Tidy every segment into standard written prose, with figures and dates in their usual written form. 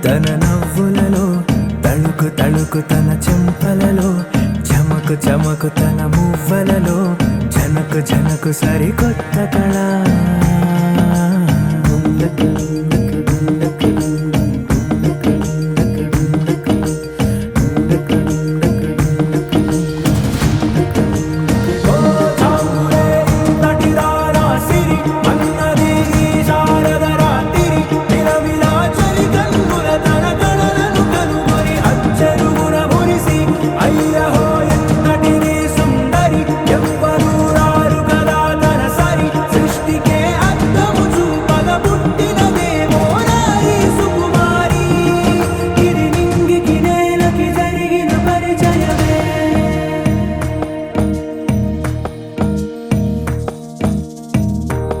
తన నవ్వులలో తళుకు తళుకు తన చెంపలలో చమకు చమకు తన మువ్వలలో జనకు జనకు సరికొత్త కళ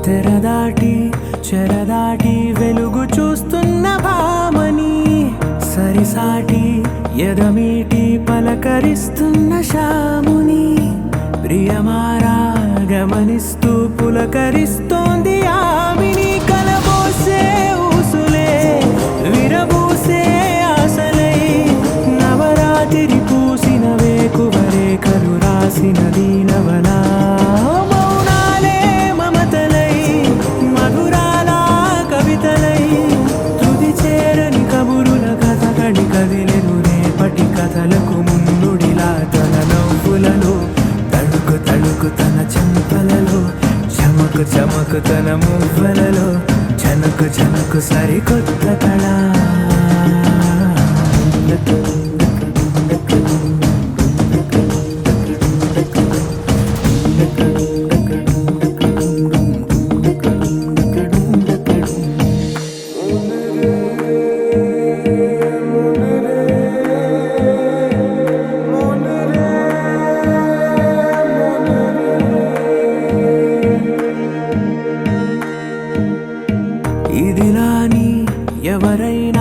తెరదాటి చెరదాటి వెలుగు చూస్తున్న భామని సరిసాటి ఎదమీటి పలకరిస్తున్న శాముని ప్రియమారా గమనిస్తూ పులకరిస్తోంది ఆమిని కలబోసే ఊసులే విరబూసే ఆశలై నవరాత్రి పూసిన వేకువరేఖలు రాసిన దీనవనా కదిలెను రేపటి కథలకు ముందుడిలా తన నవ్వులలో తళుకు తళుకు తన చెంపలలో చమకు చమకు తన మువ్వలలో జనకు జనకు సరికొత్త కళ ఇదిలాని ఎవరైనా